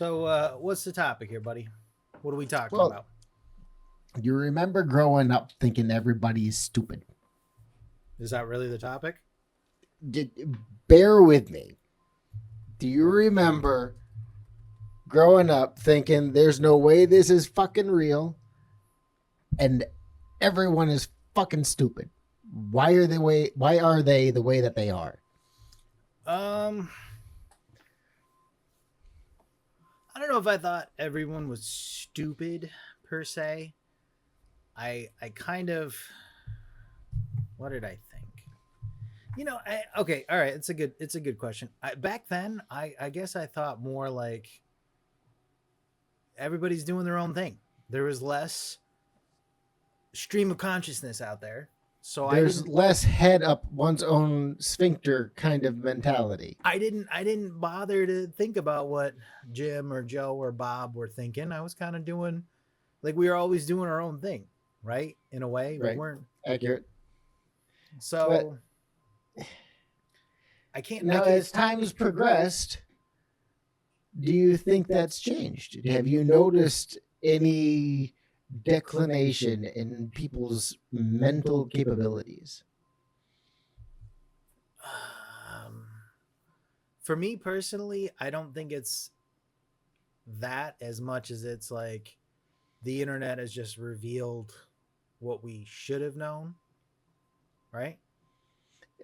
So, what's the topic here, buddy? What are we talking Well, about? you remember growing up thinking everybody is stupid. Is that really the topic? D- Bear with me. Do you remember growing up thinking there's no way this is fucking real and everyone is fucking stupid? Why are they the way that they are? Um, I don't know if I thought everyone was stupid per se. I kind of what did I think? Okay, all right. It's a good question. Back then, I guess I thought more like everybody's doing their own thing. There was less stream of consciousness out there, so I There's didn't less head up one's own sphincter kind of mentality. I didn't bother to think about what Jim or Joe or Bob were thinking. I was kind of doing like we were always doing our own thing, right? In a way, we Right. weren't. Accurate. But So I can't. I now, can't. as time's progressed, do you think that's changed? Have you noticed any declination in people's mental capabilities? Um, for me personally, I don't think it's that as much as it's like the internet has just revealed what we should have known, right?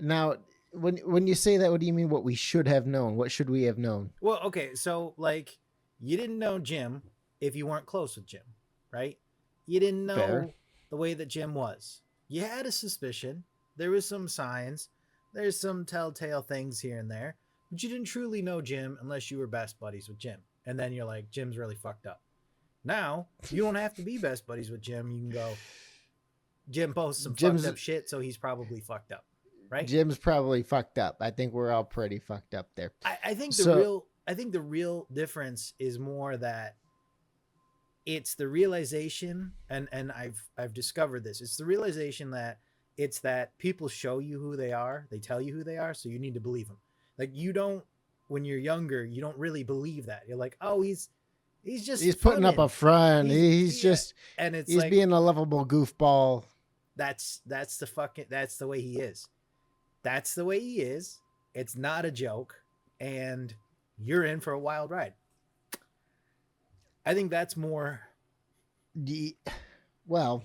Now, when you say that, what do you mean? What we should have known? What should we have known? Well, okay, so like you didn't know Jim if you weren't close with Jim, right? You didn't Fair. know the way that Jim was. You had a suspicion. There was some signs. There's some telltale things here and there, but you didn't truly know Jim unless you were best buddies with Jim. And then you're like, Jim's really fucked up. Now, you don't have to be best buddies with Jim. You can go, Jim posts some Jim's fucked up shit, so he's probably fucked up, right? Jim's probably fucked up. I think we're all pretty fucked up there. So I think the real difference is more that it's the realization, and I've discovered this. It's the realization that it's that people show you who they are, they tell you who they are, so you need to believe them. Like you don't when you're younger, you don't really believe that. You're like, oh, he's just he's putting up a funnin'. front. He's He's yeah. just And it's he's like being a lovable goofball. that's the way he is. That's the way he is. It's not a joke, and you're in for a wild ride. I think that's more. Well,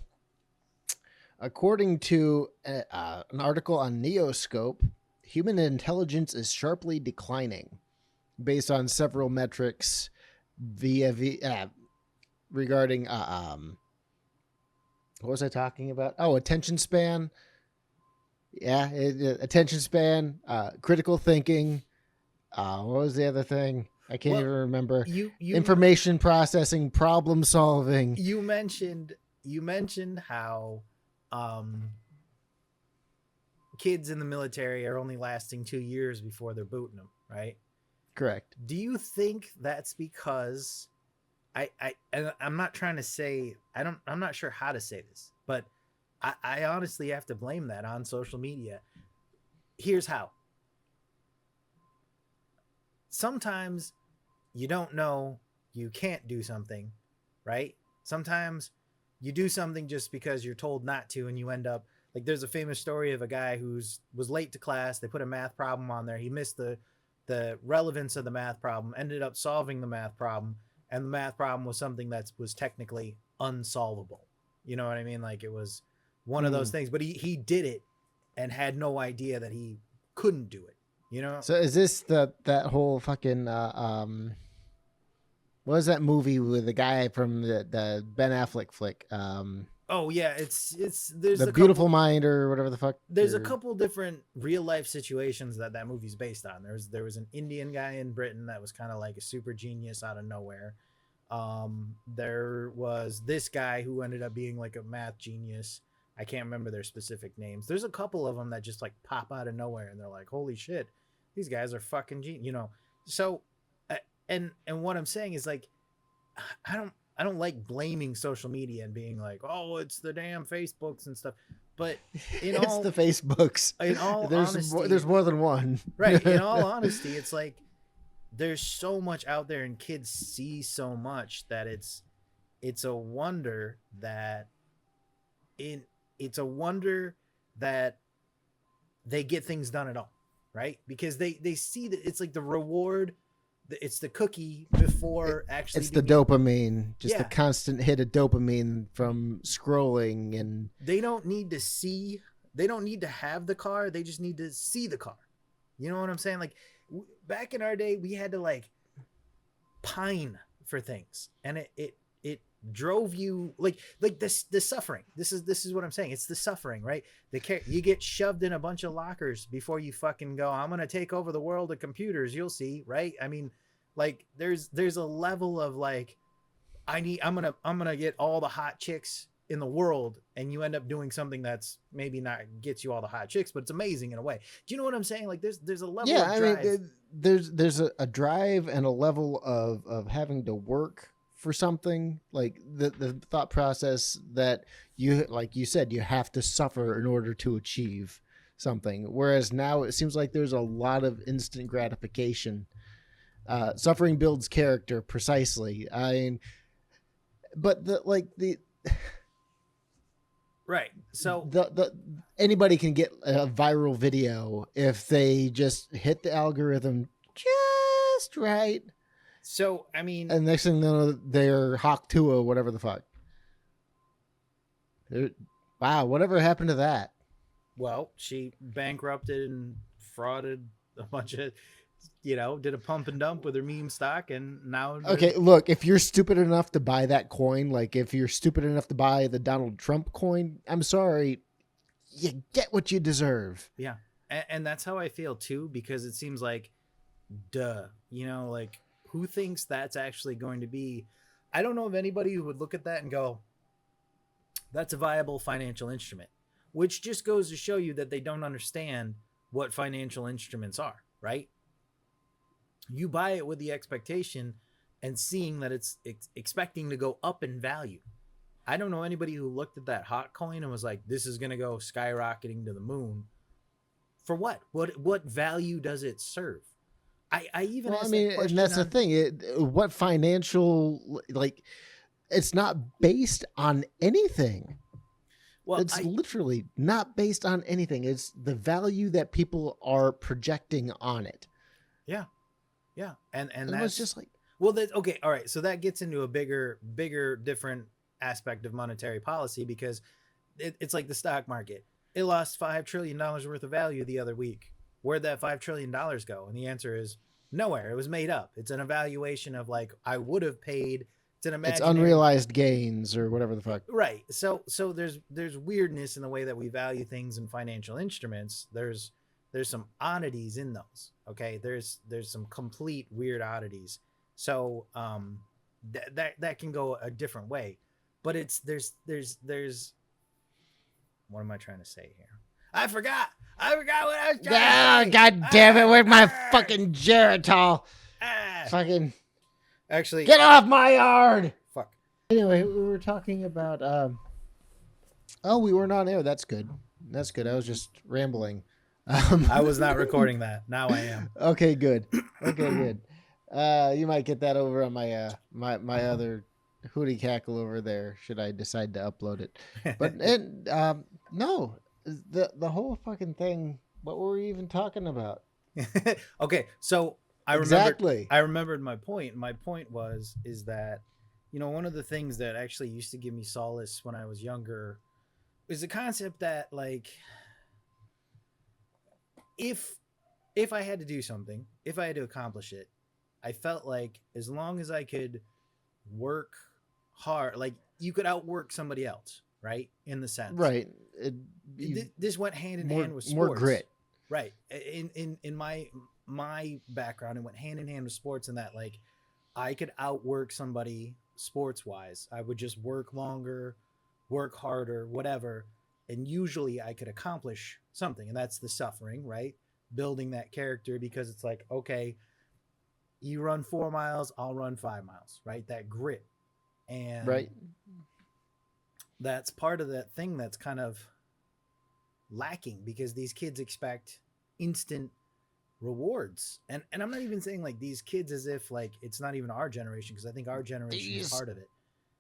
according to an article on Neoscope, human intelligence is sharply declining based on several metrics regarding what was I talking about? Oh, attention span. Yeah, attention span, critical thinking. What was the other thing? I can't Well, even remember. you Information processing, problem solving. you mentioned how kids in the military are only lasting 2 years before they're booting them, right? Correct. Do you think that's because and I'm not trying to say I'm not sure how to say this, but I honestly have to blame that on social media. Here's how. Sometimes you don't know you can't do something, right? Sometimes you do something just because you're told not to, and you end up like there's a famous story of a guy was late to class. They put a math problem on there. He missed the relevance of the math problem, ended up solving the math problem, and the math problem was something that was technically unsolvable. You know what I mean? Like it was one of those things, but he did it and had no idea that he couldn't do it. You know? So is this that whole fucking what was that movie with the guy from the Ben Affleck flick? Oh yeah, it's there's The a Beautiful couple, Mind or whatever the fuck. there's a couple different real life situations that movie's based on. There was an Indian guy in Britain that was kind of like a super genius out of nowhere. There was this guy who ended up being like a math genius. I can't remember their specific names. There's a couple of them that just like pop out of nowhere, and they're like, "Holy shit, these guys are fucking genius," you know. So, and what I'm saying is like, I don't like blaming social media and being like, "Oh, it's the damn Facebooks and stuff." But in It's all the Facebooks. in all There's honesty, there's more than one. right? In all honesty, it's like there's so much out there, and kids see so much that it's a wonder that in it's a wonder that they get things done at all, right? Because they see that it's like the reward, it's the cookie before actually It's the being, dopamine, just the yeah. constant hit of dopamine from scrolling. And They don't need to see, they don't need to have the car, they just need to see the car. You know what I'm saying? Like back in our day, we had to like pine for things, and it drove you like this the suffering. This is what I'm saying. It's the suffering, right? You get shoved in a bunch of lockers before you fucking go, I'm gonna take over the world of computers, you'll see, right? I mean, like there's a level of like, I'm gonna get all the hot chicks in the world, and you end up doing something that's maybe not gets you all the hot chicks, but it's amazing in a way. Do you know what I'm saying? Like there's a level yeah, of I mean, drive. there's a drive and a level of having to work for something, like the thought process that you, like you said, you have to suffer in order to achieve something. Whereas now it seems like there's a lot of instant gratification. Suffering builds character, precisely. I mean, but the Right. So the anybody can get a viral video if they just hit the algorithm just right. I mean, And next thing you know, they're Hawk Tua, whatever the fuck. Wow, whatever happened to that? well, she bankrupted and frauded a bunch of, did a pump and dump with her meme stock, and now Okay, look, if you're stupid enough to buy that coin, like if you're stupid enough to buy the Donald Trump coin, I'm sorry, you get what you deserve. yeah, and that's how I feel too, because it seems like, duh, like who thinks that's actually going to be? I don't know of anybody who would look at that and go, that's a viable financial instrument, which just goes to show you that they don't understand what financial instruments are, right? You buy it with the expectation and seeing that it's expecting to go up in value. I don't know anybody who looked at that hot coin and was like, this is going to go skyrocketing to the moon. For what? What value does it serve? I even Well, I asked mean, that and question that's the on, thing. What financial, like, it's not based on anything. well, It's literally not based on anything. It's the value that people are projecting on it. yeah, yeah. And And it was that's, just like, well, that, okay. All right. So that gets into a bigger, different aspect of monetary policy, because it's like the stock market. It lost $5 trillion worth of value the other week. Where'd that $5 trillion go? And the answer is nowhere. It was made up. It's an evaluation of like, I would have paid. It's an it's imaginary, unrealized gains or whatever the fuck. right? So there's weirdness in the way that we value things in financial instruments. There's some oddities in those. Okay, there's some complete weird oddities. So that can go a different way, but it's there's what am I trying to say here? I forgot what I was trying to Ah, say. God damn it! Where's my fucking Geritol? Ah. Fucking Actually, get off my yard! fuck. Anyway, we were talking about. Oh, we weren't on air. That's good. That's good. I was just rambling. I was not recording that. Now I am. Okay, good. Okay, good. You might get that over on my my other hootie cackle over there. Should I decide to upload it? But no, the whole fucking thing. What were we even talking about? Okay, so Exactly. I remembered my point. My point is that, one of the things that actually used to give me solace when I was younger is the concept that, like, if I had to do something, if I had to accomplish it, I felt like as long as I could work hard, like you could outwork somebody else, right? In the sense, Right. this went hand in More hand with sports. more grit. Right. In my background, it went hand in hand with sports, in that like I could outwork somebody sports wise. I would just work longer, work harder, whatever, and usually I could accomplish something, and that's the suffering, right? Building that character, because it's like, okay, you run 4 miles, I'll run 5 miles, right? That grit. And Right. that's part of that thing that's kind of lacking, because these kids expect instant rewards. And I'm not even saying like these kids as if like it's not even our generation, because I think our generation is These part of it.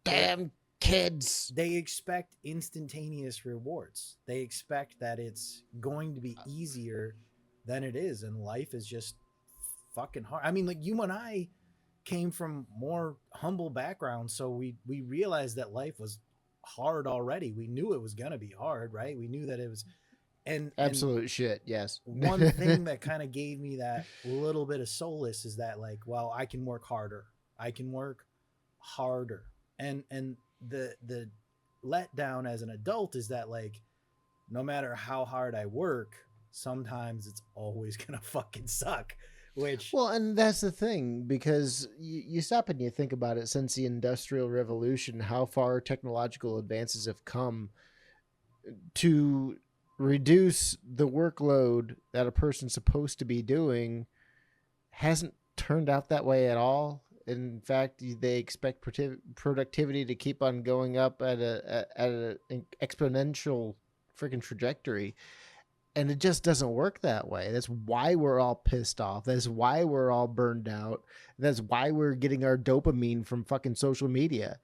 damn kids. They expect instantaneous rewards. They expect that it's going to be easier than it is, and life is just fucking hard. I mean, like you and I came from more humble backgrounds, so we realized that life was hard already. We knew it was gonna be hard, right? We knew that it was, and Absolute shit. Yes. one thing that kind of gave me that little bit of solace is that like, well, I can work harder. I can work harder. And the letdown as an adult is that like no matter how hard I work, sometimes it's always gonna fucking suck. Which Well, and that's the thing, because you stop and you think about it. Since the Industrial Revolution, how far technological advances have come to reduce the workload that a person's supposed to be doing hasn't turned out that way at all. In fact, they expect productivity to keep on going up at an exponential freaking trajectory. And it just doesn't work that way. That's why we're all pissed off. That's why we're all burned out. That's why we're getting our dopamine from fucking social media.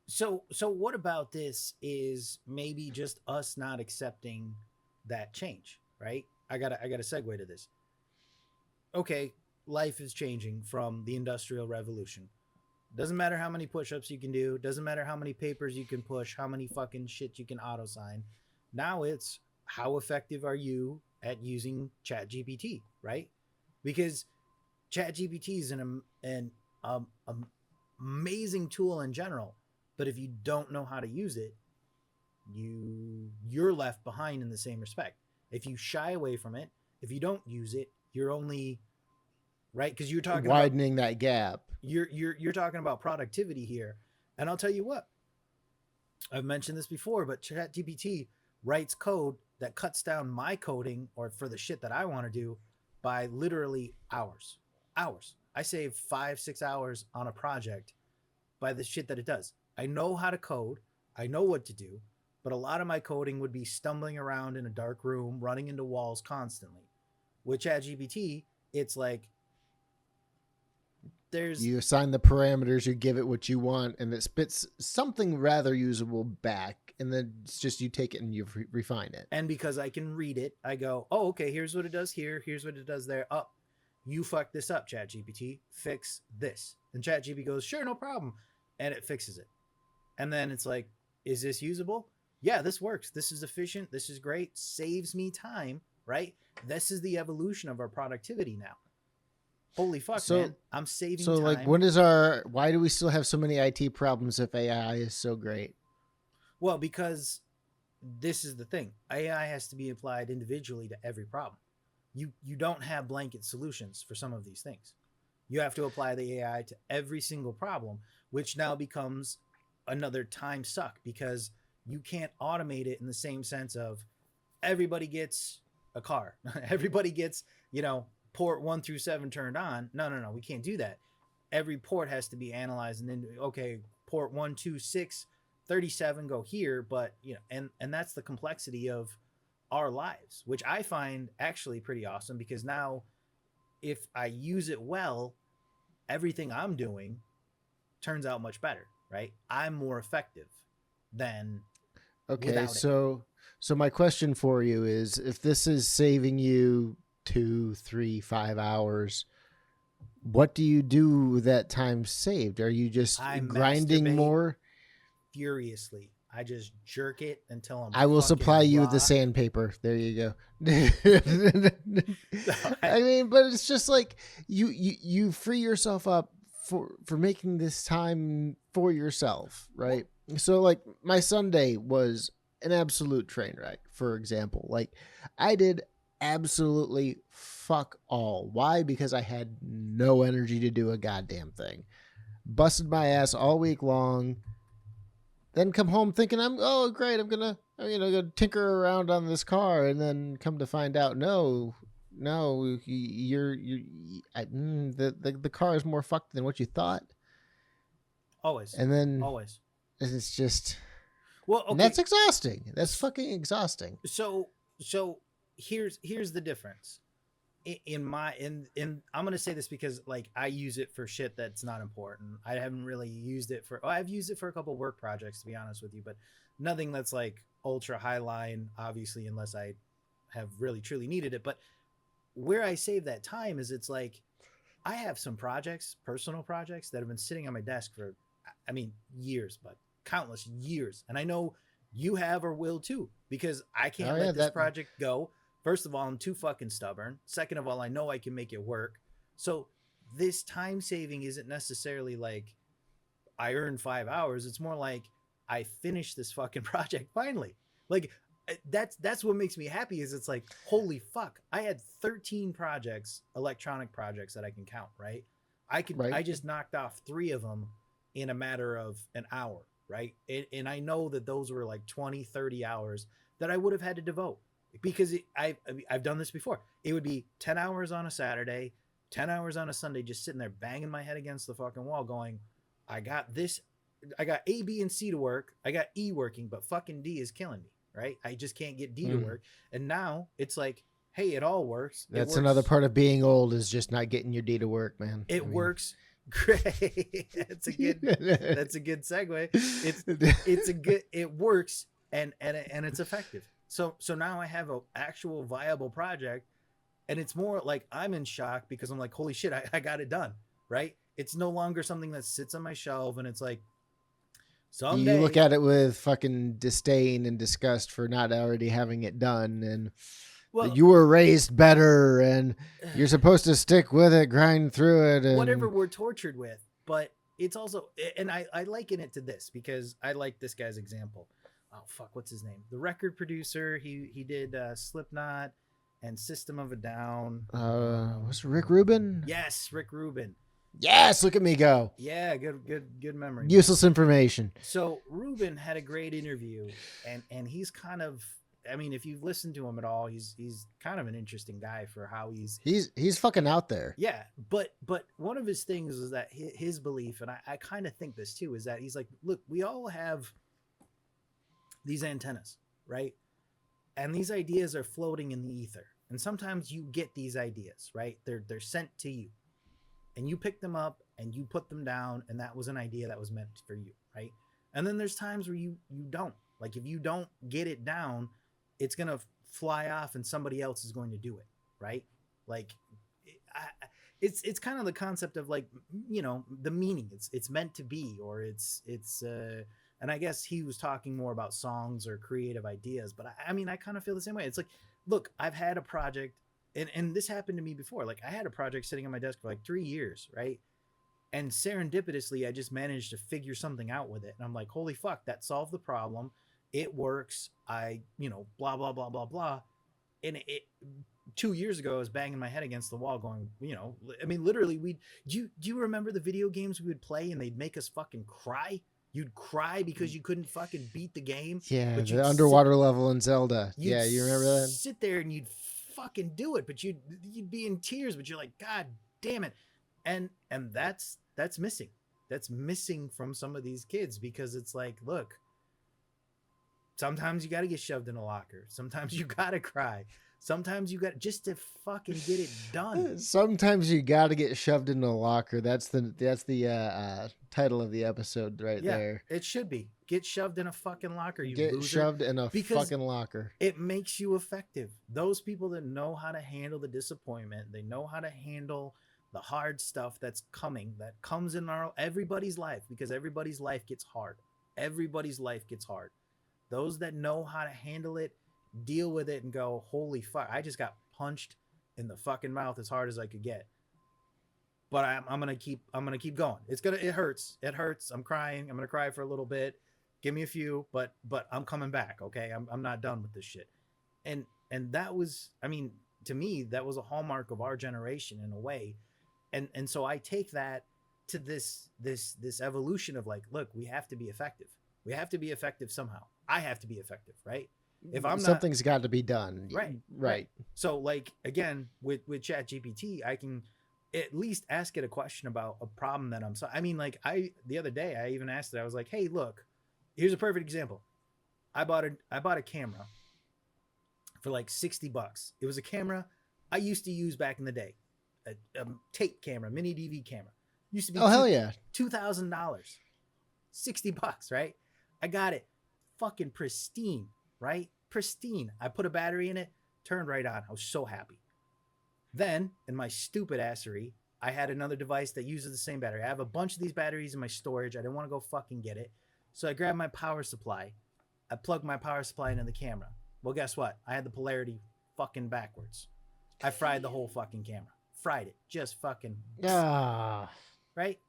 so what about this is maybe just us not accepting that change, right? I gotta segue to this. Okay, life is changing from the Industrial Revolution. Doesn't matter how many push-ups you can do, doesn't matter how many papers you can push, how many fucking shit you can auto sign. Now it's how effective are you at using ChatGPT, right? Because ChatGPT is an amazing tool in general, but if you don't know how to use it, you're left behind in the same respect. If you shy away from it, if you don't use it, you're only right, because you're talking about Widening that gap. you're talking about productivity here. And I'll tell you what, I've mentioned this before, but ChatGPT writes code that cuts down my coding or for the shit that I want to do by literally hours. Hours. I save 5-6 hours on a project by the shit that it does. I know how to code, I know what to do, but a lot of my coding would be stumbling around in a dark room, running into walls constantly. With ChatGPT, it's like there's You assign the parameters, you give it what you want, and it spits something rather usable back. And then it's just you take it and you refine it. and because I can read it, I go, oh, okay, here's what it does here, here's what it does there. Oh, you fucked this up, ChatGPT. Fix this. And ChatGPT goes, sure, no problem. And it fixes it. And then it's like, is this usable? Yeah, this works. This is efficient. This is great. Saves me time, right? This is the evolution of our productivity now. Holy fuck, man. I'm saving So, time. like, why do we still have so many IT problems if AI is so great? Well, because this is the thing. AI has to be applied individually to every problem. You don't have blanket solutions for some of these things. You have to apply the AI to every single problem, which now becomes another time suck, because you can't automate it in the same sense of everybody gets a car. Everybody gets, port 1 through 7 turned on. No, we can't do that. Every port has to be analyzed, and then okay, port 1, 2, 6, 37 go here, but and that's the complexity of our lives, which I find actually pretty awesome, because now if I use it well, everything I'm doing turns out much better, right? I'm more effective than Okay, so my question for you is, if this is saving you 2, 3, 5 hours, what do you do with that time saved? Are you just grinding more? Furiously. I just jerk it until I'm I will supply you with the raw. sandpaper. There you go. I mean, but it's just like you free yourself up for making this time for yourself, right? So like my Sunday was an absolute train wreck, for example. Like I did absolutely fuck all. Why? Because I had no energy to do a goddamn thing. Busted my ass all week long. Then come home thinking I'm great, I'm gonna tinker around on this car, and then come to find out no, the car is more fucked than what you thought. Always. And then Always. it's just, well, okay. And that's exhausting. That's fucking exhausting. So here's the difference. in I'm gonna say this because like I use it for shit that's not important. I haven't really used it for. Oh, I've used it for a couple work projects to be honest with you, but nothing that's like ultra high line, obviously, unless I have really truly needed it. But where I save that time is it's like I have some projects, personal projects that have been sitting on my desk for, I mean, years, but countless years. And I know you have or will too, because I can't let this project go. First of all, I'm too fucking stubborn. Second of all, I know I can make it work. So this time saving isn't necessarily like I earned 5 hours. It's more like I finished this fucking project finally. Like that's what makes me happy is it's like holy fuck, I had 13 projects, electronic projects that I can count, right? I just knocked off 3 of them in a matter of an hour, right? And I know that those were like 20 30 hours that I would have had to devote because I've done this before. It would be 10 hours on a Saturday, 10 hours on a Sunday, just sitting there banging my head against the fucking wall going, I got this, I got A, B, and C to work, I got E working, but fucking D is killing me, right? I just can't get D to work. And now it's like, hey, it all works. That's another part of being old is just not getting your D to work, man. It works great. That's a good segue. It works and it's effective. So now I have an actual viable project, and it's more like I'm in shock because I'm like, holy shit, I got it done, right? It's no longer something that sits on my shelf and it's like someday. You look at it with fucking disdain and disgust for not already having it done, and you were raised better and you're supposed to stick with it, grind through it. And whatever we're tortured with. But it's also, and I liken it to this because I like this guy's example. Oh, fuck, what's his name? The record producer. He did Slipknot and System of a Down. Was it Rick Rubin? Yes, Rick Rubin. Yes, look at me go. Yeah, good memory. Useless information. So Rubin had a great interview, and he's kind of, I mean, if you've listened to him at all, he's kind of an interesting guy for how he's fucking out there. Yeah, but one of his things is that his belief, and I kind of think this too, is that he's like, look, we all have these antennas, right? And these ideas are floating in the ether, and sometimes you get these ideas, right? They're sent to you. And you pick them up and you put them down, and that was an idea that was meant for you, right? And then there's times where you don't. Like if you don't get it down, it's going to fly off and somebody else is going to do it, right? Like it's kind of the concept of like, you know, the meaning. It's meant to be, or it's and I guess he was talking more about songs or creative ideas, but I mean, I kind of feel the same way. It's like, look, I've had a project. And this happened to me before. Like I had a project sitting on my desk for like 3 years, right? And serendipitously, I just managed to figure something out with it. And I'm like, holy fuck, that solved the problem. It works. Blah, blah, blah, blah, blah. And it 2 years ago, I was banging my head against the wall going, I mean, literally do you remember the video games we would play and they'd make us fucking cry? You'd cry because you couldn't fucking beat the game. Yeah, but the underwater level in Zelda. Yeah, you remember that? Sit there and you'd fucking do it, but you'd be in tears, but you're like, God damn it. And that's missing. That's missing from some of these kids because it's like, look, sometimes you got to get shoved in a locker. Sometimes you got to cry. Sometimes you got just to fucking get it done. Sometimes you got to get shoved in a locker. That's the title of the episode there. It should be. Get shoved in a fucking locker, you get loser. Shoved in a fucking locker. It makes you effective. Those people that know how to handle the disappointment, they know how to handle the hard stuff that's coming, that comes in everybody's life, because everybody's life gets hard. Everybody's life gets hard. Those that know how to handle it, deal with it and go, holy fuck, I just got punched in the fucking mouth as hard as I could get. But I'm gonna keep going. It hurts. I'm crying. I'm gonna cry for a little bit. Give me a few, but I'm coming back. Okay. I'm not done with this shit. And that was, I mean, to me, that was a hallmark of our generation in a way. And so I take that to this evolution of like, look, we have to be effective. We have to be effective somehow. I have to be effective, right? If I'm something's got to be done. Right. So like, again, with ChatGPT, I can at least ask it a question about a problem that I mean, like the other day, I even asked it, I was like, hey, look, here's a perfect example. I bought a camera for like $60. It was a camera I used to use back in the day a tape camera, mini DV camera. Used to be Oh, hell yeah. $2,000, $60, right? I got it fucking pristine, right? Pristine. I put a battery in it, turned right on. I was so happy. Then, in my stupid assery, I had another device that uses the same battery. I have a bunch of these batteries in my storage. I didn't want to go fucking get it. So I grabbed my power supply. I plugged my power supply into the camera. Well, guess what? I had the polarity fucking backwards. I fried the whole fucking camera. Fried it. Just fucking. Ah, Right?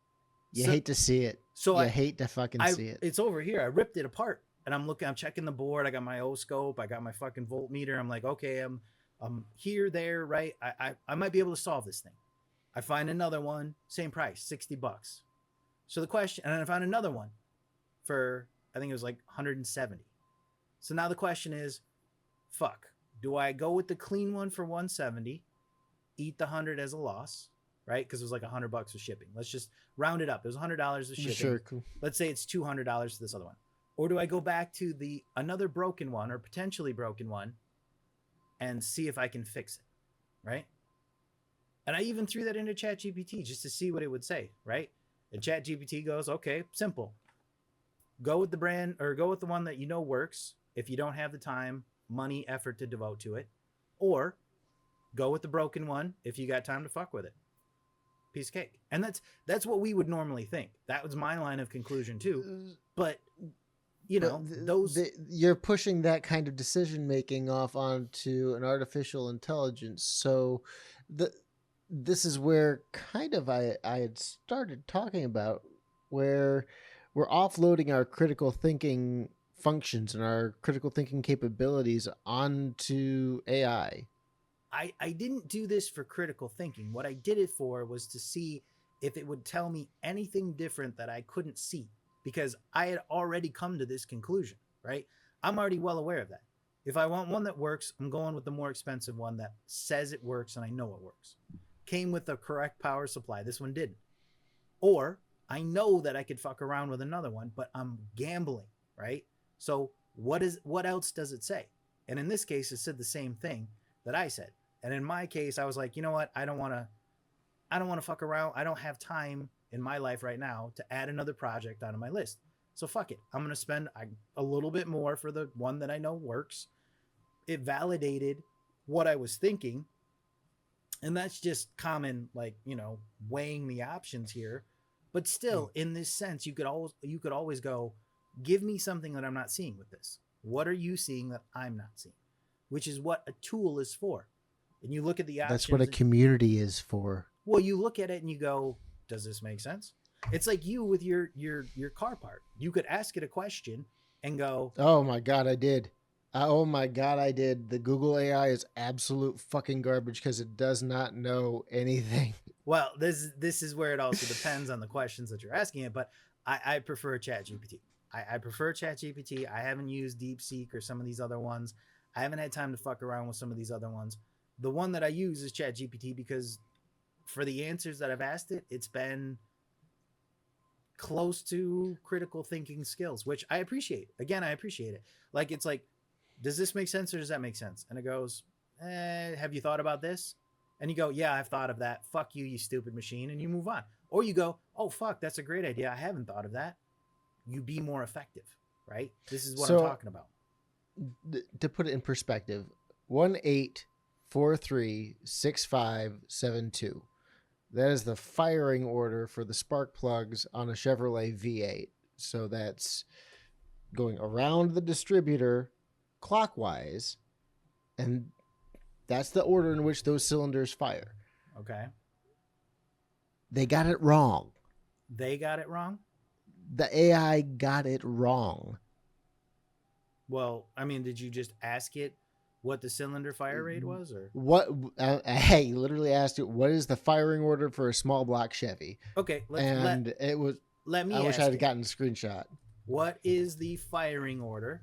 you hate to see it. So you I hate to fucking see it. It's over here. I ripped it apart. And I'm checking the board. I got my O-scope. I got my fucking voltmeter. I'm like, okay, I'm here, there, right? I might be able to solve this thing. I find another one, same price, $60. So the question, and I found another one for, I think it was like 170. So now the question is, fuck, do I go with the clean one for 170, eat the 100 as a loss, right? Because it was like $100 for shipping. Let's just round it up. It was $100 of shipping. Sure, cool. Let's say it's $200 for this other one. Or do I go back to the another broken one or potentially broken one and see if I can fix it, right? And I even threw that into ChatGPT just to see what it would say, right? And ChatGPT goes, okay, simple. Go with the brand or go with the one that you know works if you don't have the time, money, effort to devote to it. Or go with the broken one if you got time to fuck with it. Piece of cake. And that's what we would normally think. That was my line of conclusion too. But you're pushing that kind of decision making off onto an artificial intelligence. So this is where kind of I had started talking about where we're offloading our critical thinking functions and our critical thinking capabilities onto AI. I didn't do this for critical thinking. What I did it for was to see if it would tell me anything different that I couldn't see, because I had already come to this conclusion, right? I'm already well aware of that. If I want one that works, I'm going with the more expensive one that says it works and I know it works. Came with the correct power supply. This one didn't. Or I know that I could fuck around with another one, but I'm gambling, right? So what else does it say? And in this case, it said the same thing that I said. And in my case, I was like, you know what? I don't want to fuck around. I don't have time in my life right now to add another project onto my list. So fuck it. I'm going to spend a little bit more for the one that I know works. It validated what I was thinking. And that's just common, like, weighing the options here. But still, in this sense, you could always go, give me something that I'm not seeing with this. What are you seeing that I'm not seeing? Which is what a tool is for. And you look at the options. That's what a community is for. Well, you look at it and you go, does this make sense? It's like you with your car part. You could ask it a question and go, oh my God, I did. Oh my God, I did. The Google AI is absolute fucking garbage because it does not know anything. Well, this is where it also depends on the questions that you're asking it, but I prefer ChatGPT. I prefer ChatGPT. I haven't used DeepSeek or some of these other ones. I haven't had time to fuck around with some of these other ones. The one that I use is ChatGPT because for the answers that I've asked it, it's been close to critical thinking skills, which I appreciate. Again, I appreciate it. Like, it's like, does this make sense or does that make sense? And it goes, have you thought about this? And you go, yeah, I've thought of that. Fuck you, you stupid machine. And you move on. Or you go, oh, fuck, that's a great idea. I haven't thought of that. You be more effective, right? This is what I'm talking about. To put it in perspective, 18436572. That is the firing order for the spark plugs on a Chevrolet V8. So that's going around the distributor clockwise, and that's the order in which those cylinders fire. Okay. They got it wrong. They got it wrong? The AI got it wrong. Well, I mean, did you just ask it what the cylinder fire rate was, or what? Hey, literally asked it, what is the firing order for a small block Chevy? Okay, it was. Let me. I wish I had gotten a screenshot. What is the firing order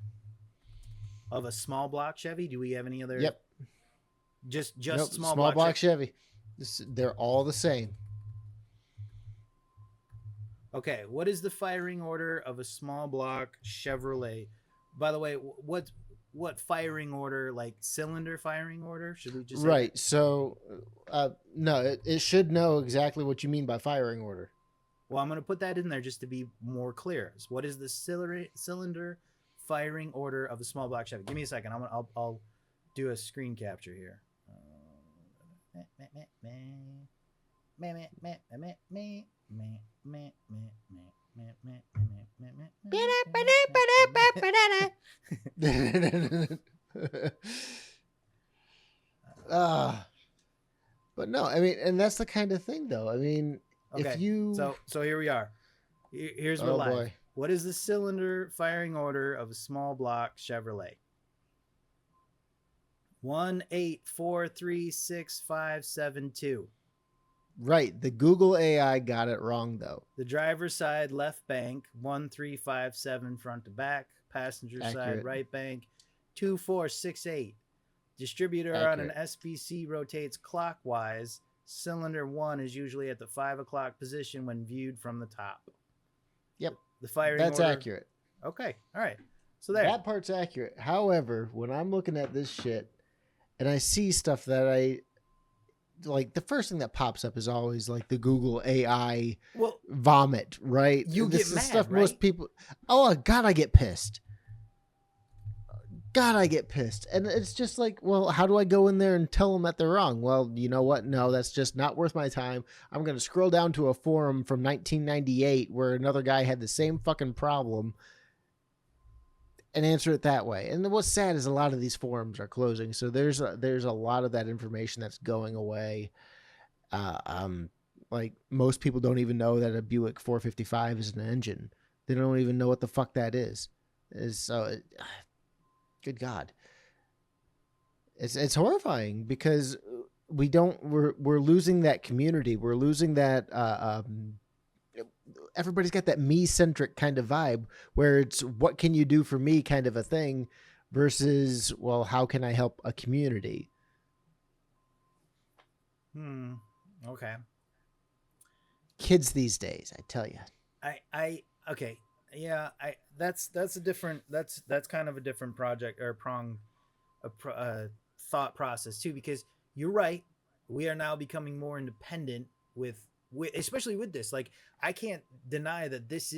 of a small block Chevy? Do we have any other? Yep. Just nope, small block Chevy. They're all the same. Okay, what is the firing order of a small block Chevrolet? By the way, what firing order, like cylinder firing order? Should we just say Right. that? So, no, it should know exactly what you mean by firing order. Well, I'm going to put that in there just to be more clear. What is the cylinder firing order of a small block Chevy? Give me a second. I'll do a screen capture here. uh, but no, I mean, and that's the kind of thing, though. I mean, Okay, if you, so here we are. Here's we're oh live. boy, What is the cylinder firing order of a small block Chevrolet? 1-8-4-3-6-5-7-2. right? The Google AI got it wrong, though. The driver's side left bank 1-3-5-7 front to back. Passenger side Accurate. right bank 2-4-6-8. Distributor on an Accurate. SBC rotates clockwise. Cylinder 1 is usually at the 5 o'clock position when viewed from the top. Yep, The firing that's order. accurate. Okay, all right. So there. That part's accurate. However, when I'm looking at this shit and I see stuff that I like, the first thing that pops up is always like the Google AI Well, vomit, right? You This get is mad, stuff right? most people. Oh God, I get pissed. God, I get pissed. And it's just like, well, how do I go in there and tell them that they're wrong? Well, you know what? No, that's just not worth my time. I'm going to scroll down to a forum from 1998 where another guy had the same fucking problem and answer it that way. And what's sad is a lot of these forums are closing. So there's a lot of that information that's going away. Like most people don't even know that a Buick 455 is an engine. They don't even know what the fuck that is. Good God. It's horrifying because we're losing that community. We're losing that, everybody's got that me-centric kind of vibe where it's what can you do for me kind of a thing versus, well, how can I help a community? Okay. Kids these days, I tell you. Okay. Yeah, that's a different that's kind of a different project or thought process too, because you're right. We are now becoming more independent with especially with this. Like, I can't deny that this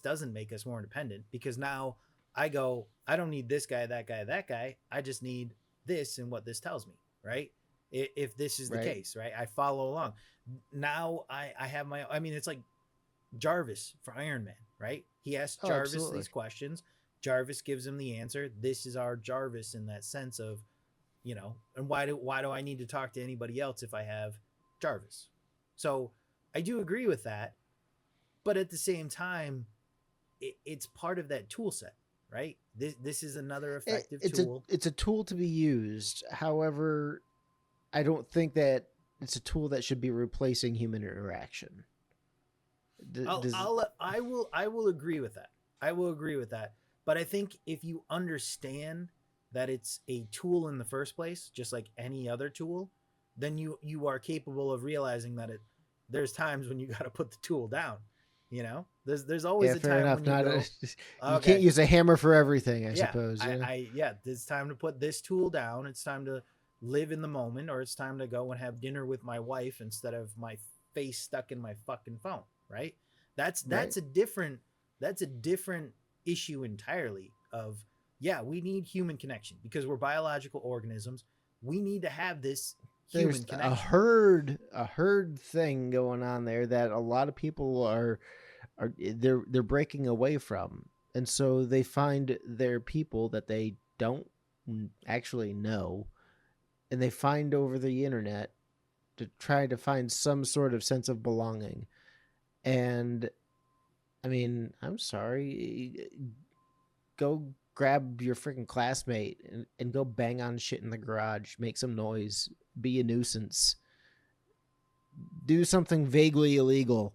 doesn't make us more independent, because now I don't need this guy, that guy, that guy. I just need this and what this tells me, right? If this is the Right. case, right? I follow along. Now I have my, I mean, it's like Jarvis for Iron Man, right? He asks Jarvis absolutely. these questions. Jarvis gives him the answer. This is our Jarvis in that sense of, and why do I need to talk to anybody else if I have Jarvis? So I do agree with that, but at the same time, it's part of that tool set, right? This is another effective tool. It's a tool to be used. However, I don't think that it's a tool that should be replacing human interaction. I will agree with that. I will agree with that. But I think if you understand that it's a tool in the first place, just like any other tool, then you are capable of realizing that there's times when you got to put the tool down. There's always a fair time enough. when you go, you can't use a hammer for everything, I suppose. It's time to put this tool down. It's time to live in the moment, or it's time to go and have dinner with my wife instead of my face stuck in my fucking phone, right? That's Right. a different issue entirely of, we need human connection because we're biological organisms. We need to have this human There's connection. a herd thing going on there that a lot of people are they're breaking away from, and so they find their people that they don't actually know, and they find over the internet to try to find some sort of sense of belonging. And I mean, I'm sorry, go grab your freaking classmate and go bang on shit in the garage, make some noise, be a nuisance, do something vaguely illegal,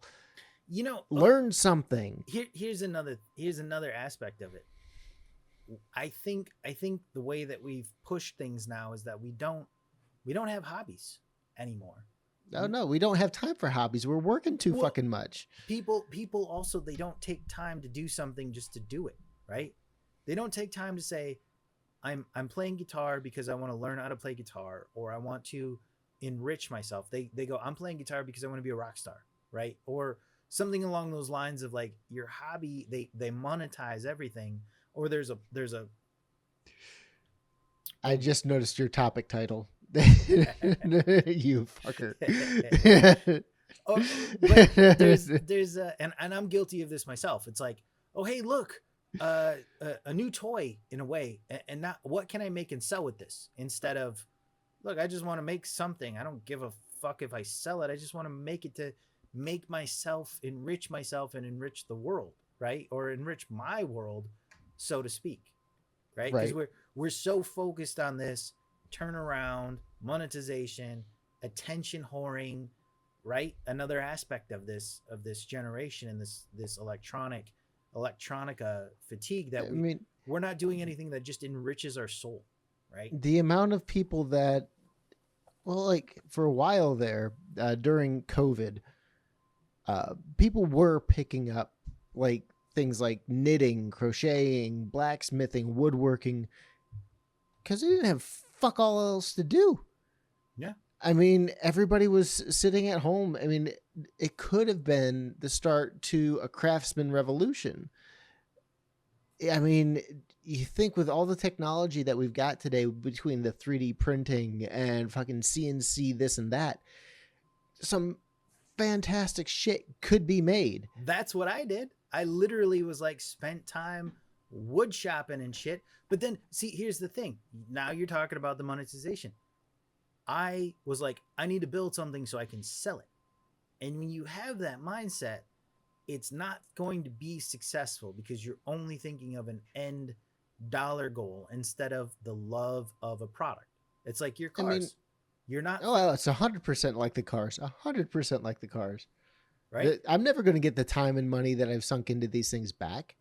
learn something. Here's another aspect of it. I think the way that we've pushed things now is that we don't have hobbies anymore. No, we don't have time for hobbies. We're working too fucking much. People also, they don't take time to do something just to do it, right? They don't take time to say, I'm playing guitar because I want to learn how to play guitar, or I want to enrich myself. They go, I'm playing guitar because I want to be a rock star, right? Or something along those lines of like your hobby. They monetize everything. Or there's a I just noticed your topic title. You fucker. but there's and I'm guilty of this myself. It's like, oh hey, look, a new toy in a way, and not what can I make and sell with this, instead of, look, I just want to make something. I don't give a fuck if I sell it. I just want to make it to make myself, and enrich the world, right? Or enrich my world, so to speak, right? Because Right. we're so focused on this turnaround, monetization, attention whoring, right? Another aspect of this generation and this electronica fatigue, that I mean, we're not doing anything that just enriches our soul, right? the amount of people that, well, like for a while there, during COVID, people were picking up like things like knitting, crocheting, blacksmithing, woodworking, because they didn't have fuck all else to do. Yeah. I mean, everybody was sitting at home. I mean, it could have been the start to a craftsman revolution. I mean, you think with all the technology that we've got today between the 3D printing and fucking CNC this and that, some fantastic shit could be made. That's what I did. I literally was like, spent time wood shopping and shit. But then, see, here's the thing. Now you're talking about the monetization. I was like, I need to build something so I can sell it. And when you have that mindset, it's not going to be successful, because you're only thinking of an end dollar goal instead of the love of a product. It's like your I cars. mean, You're not, oh, well, it's 100% like the cars. 100% like the cars. right? I'm never going to get the time and money that I've sunk into these things back.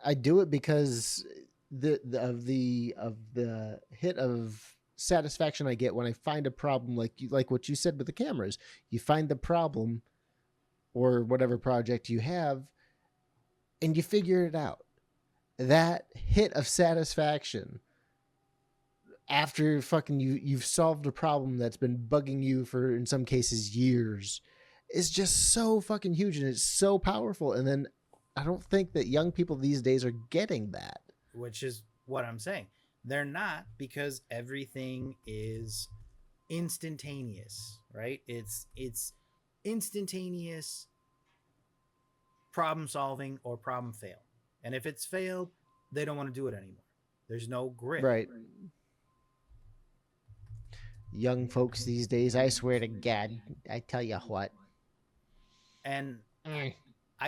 I do it because of the hit of satisfaction I get when I find a problem, like what you said with the cameras. You find the problem or whatever project you have, and you figure it out. That hit of satisfaction after fucking you've solved a problem that's been bugging you for, in some cases, years, is just so fucking huge, and it's so powerful. And then I don't think that young people these days are getting that. Which is what I'm saying. They're not, because everything is instantaneous, right? It's instantaneous problem solving or problem fail. And if it's failed, they don't want to do it anymore. There's no grit. Right. Young folks these days, I swear to God, I tell you what. And I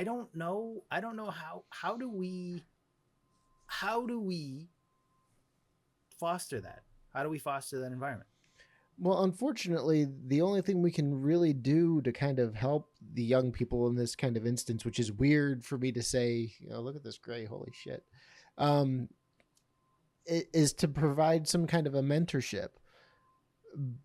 don't know how do we foster that? How do we foster that environment? Well, unfortunately, the only thing we can really do to kind of help the young people in this kind of instance, which is weird for me to say, look at this gray, holy shit, is to provide some kind of a mentorship.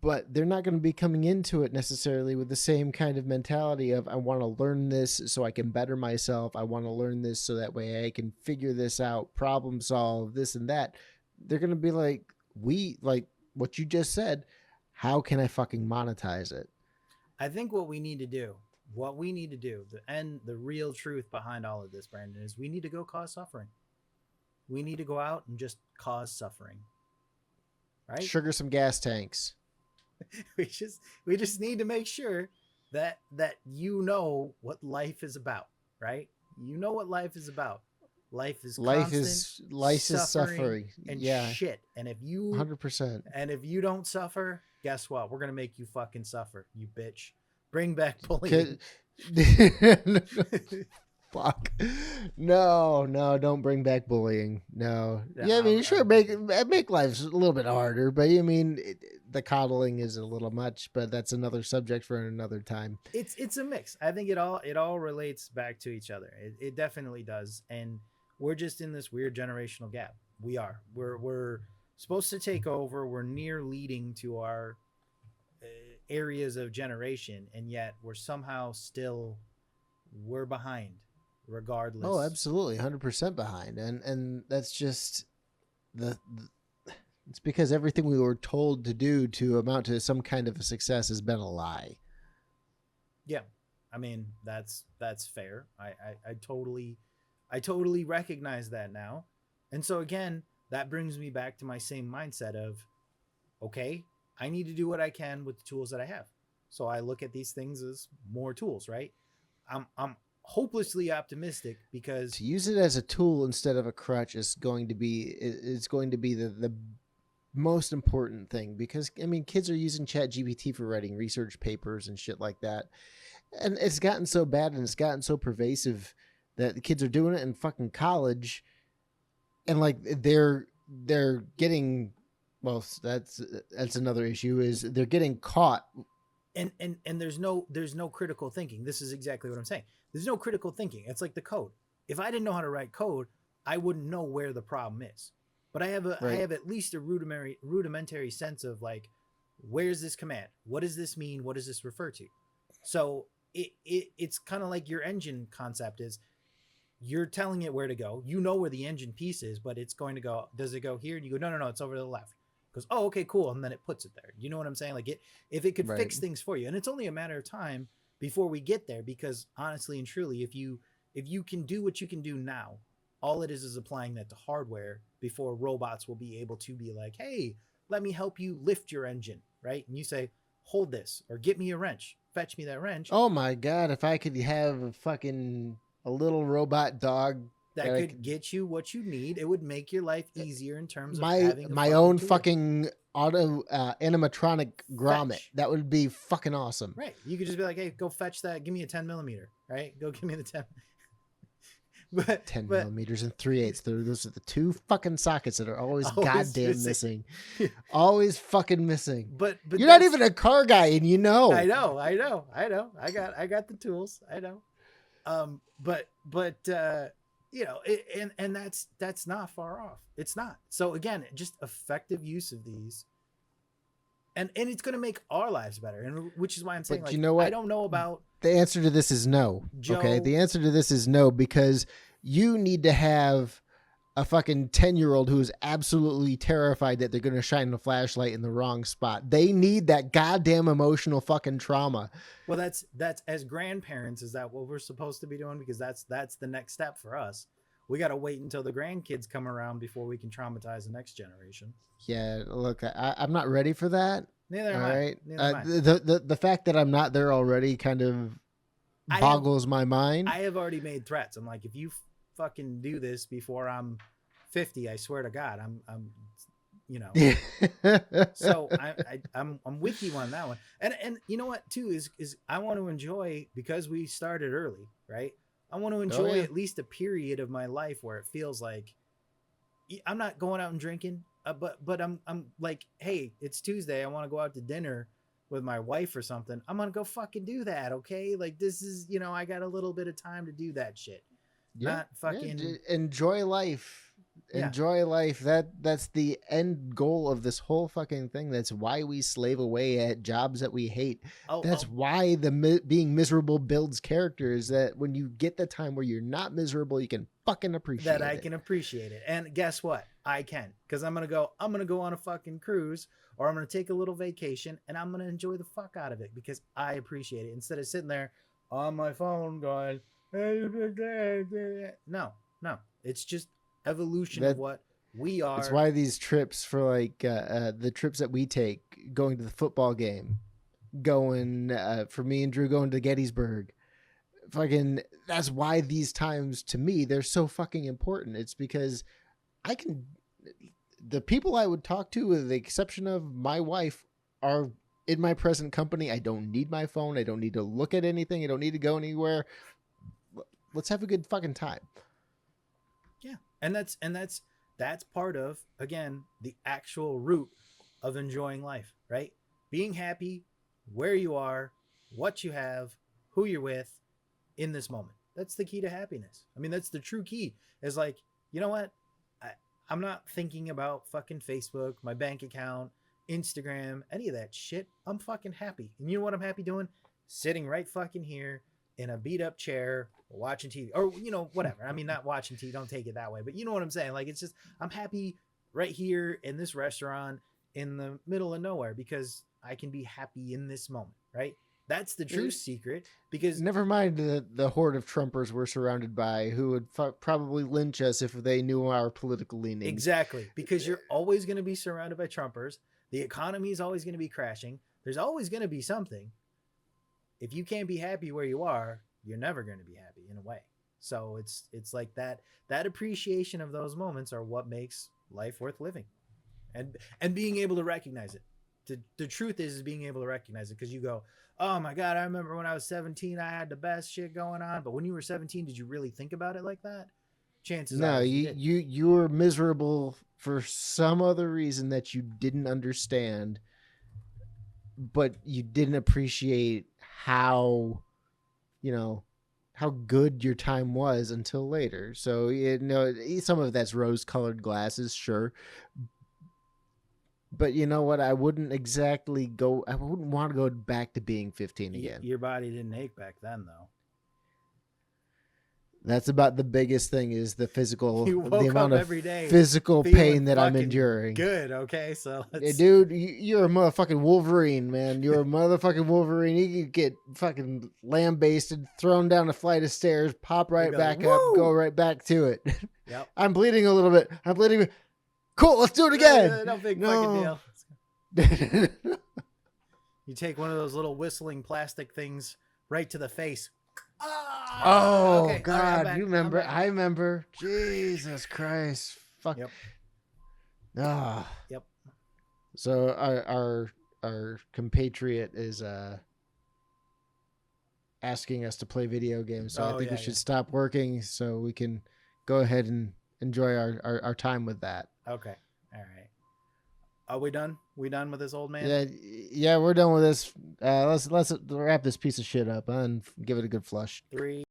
But they're not going to be coming into it necessarily with the same kind of mentality of, I want to learn this so I can better myself. I want to learn this so that way I can figure this out, problem solve, this and that. They're going to be like what you just said. How can I fucking monetize it? I think what we need to do, the real truth behind all of this, Brandon, is we need to go cause suffering. We need to go out and just cause suffering. Right? Sugar some gas tanks. we just need to make sure that you know what life is about, right? You know what life is about. Life is suffering and shit. And if you 100%, and if you don't suffer, guess what? We're gonna make you fucking suffer, you bitch. Bring back bullying. Fuck. No, don't bring back bullying. No. Yeah, I mean, sure, make life a little bit harder, but I mean, the coddling is a little much, but that's another subject for another time. It's a mix. I think it all relates back to each other. It definitely does, and we're just in this weird generational gap. We're supposed to take over. We're near leading to our areas of generation, and yet we're behind regardless. Oh, absolutely, 100% behind, and that's just the it's because everything we were told to do to amount to some kind of a success has been a lie. Yeah, I mean that's fair. I totally recognize that now, and so again, that brings me back to my same mindset of, okay, I need to do what I can with the tools that I have. So I look at these things as more tools, right? I'm hopelessly optimistic because To use it as a tool instead of a crutch is going to be the most important thing, because I mean kids are using chat GPT for writing research papers and shit like that, and it's gotten so bad and it's gotten so pervasive that the kids are doing it in fucking college, and like they're getting, well, that's another issue, is they're getting caught. and there's no critical thinking. This is exactly what I'm saying. There's no critical thinking. It's like the code. If I didn't know how to write code, I wouldn't know where the problem is. But I Right. have at least a rudimentary sense of like, where's this command? What does this mean? What does this refer to? So it's kind of like your engine concept is, you're telling it where to go. You know where the engine piece is, but it's going to go. Does it go here? And you go, no, no, no, it's over to the left. It goes, oh, okay, cool, and then it puts it there. You know what I'm saying? Like if it could Right. fix things for you, and it's only a matter of time before we get there. Because honestly and truly, if you can do what you can do now, all it is applying that to hardware before robots will be able to be like, hey, let me help you lift your engine, right? And you say, hold this, or get me a wrench, fetch me that wrench. Oh my god, if I could have a little robot dog That that I could get you what you need. It would make your life easier in terms of my having my own tool. fucking auto animatronic grommet. Fetch. That would be fucking awesome. Right. You could just be like, hey, go fetch that. Give me a 10 millimeter. Right. Go give me the 10. but 10 but millimeters and 3/8. Those are the two fucking sockets that are always Always goddamn missing. missing. Always fucking missing. but You're not that's- even a car guy, and you know. I know. I got the tools. I know. But and that's not far off. It's not. So again, just effective use of these, and it's going to make our lives better. And which is why I'm saying, But like, you know what? I don't know about The answer to this is no. Joe. Okay, the answer to this is no, because you need to have a fucking 10-year-old who is absolutely terrified that they're going to shine a flashlight in the wrong spot. They need that goddamn emotional fucking trauma. Well, that's as grandparents, is that what we're supposed to be doing? Because that's the next step for us. We got to wait until the grandkids come around before we can traumatize the next generation. Yeah, look, I'm not ready for that. Neither am All I. right. Neither am I. The fact that I'm not there already kind of boggles my mind. I have already made threats. I'm like, if you fucking do this before I'm 50, I swear to God, I'm So I'm with you on that one. And you know what too is I want to enjoy, because we started early, right? I want to enjoy at least a period of my life where it feels like I'm not going out and drinking, but I'm like, hey, it's Tuesday. I want to go out to dinner with my wife or something. I'm gonna go fucking do that, okay? Like, this is, I got a little bit of time to do that shit. Not fucking enjoy life. Yeah. Enjoy life. That's the end goal of this whole fucking thing. That's why we slave away at jobs that we hate. That's why being miserable builds character, is that when you get the time where you're not miserable, you can fucking appreciate it. That I can appreciate it. And guess what? I can, because I'm gonna go on a fucking cruise, or I'm gonna take a little vacation, and I'm gonna enjoy the fuck out of it because I appreciate it, instead of sitting there on my phone going, no, it's just evolution of what we are. It's why these trips, for like the trips that we take, going to the football game, going for me and Drew going to Gettysburg, fucking, that's why these times, to me, they're so fucking important. It's because the people I would talk to, with the exception of my wife, are in my present company. I don't need my phone. I don't need to look at anything. I don't need to go anywhere. Let's have a good fucking time. Yeah. And that's part of, again, the actual root of enjoying life, right? Being happy where you are, what you have, who you're with in this moment. That's the key to happiness. I mean, that's the true key, is like, you know what? I'm not thinking about fucking Facebook, my bank account, Instagram, any of that shit. I'm fucking happy. And you know what I'm happy doing? Sitting right fucking here in a beat up chair, watching TV, or, whatever. I mean, not watching TV, don't take it that way, but you know what I'm saying? Like, it's just, I'm happy right here in this restaurant in the middle of nowhere because I can be happy in this moment, right? That's the true secret because Never mind the horde of Trumpers we're surrounded by who would probably lynch us if they knew our political leanings. exactly, because you're always going to be surrounded by Trumpers. The economy is always going to be crashing. There's always going to be something. If you can't be happy where you are, you're never going to be happy in a way. So it's like that appreciation of those moments are what makes life worth living, and being able to recognize it. The truth is being able to recognize it because you go, oh my God, I remember when I was 17, I had the best shit going on. But when you were 17, did you really think about it like that? Chances No, are you were miserable for some other reason that you didn't understand, but you didn't appreciate how, how good your time was until later. So, some of that's rose-colored glasses, sure. But you know what? I wouldn't want to go back to being 15 again. Your body didn't ache back then, though. That's about the biggest thing is the amount of every day physical pain that I'm enduring. Good, okay? So dude, you're a motherfucking Wolverine, man. You're a motherfucking Wolverine. You could get fucking lambasted, thrown down a flight of stairs, pop right back up, go right back to it. Yep. I'm bleeding a little bit. Cool, let's do it again. No big fucking deal. You take one of those little whistling plastic things right to the face. Oh, okay. God, right, you remember? I remember. Jesus Christ. Fuck. Yep. Ah. Yep. So our compatriot is asking us to play video games. So I think we should stop working so we can go ahead and enjoy our time with that. Okay. All right. Are we done? We done with this old man? Yeah, we're done with this. Let's wrap this piece of shit up and give it a good flush. 3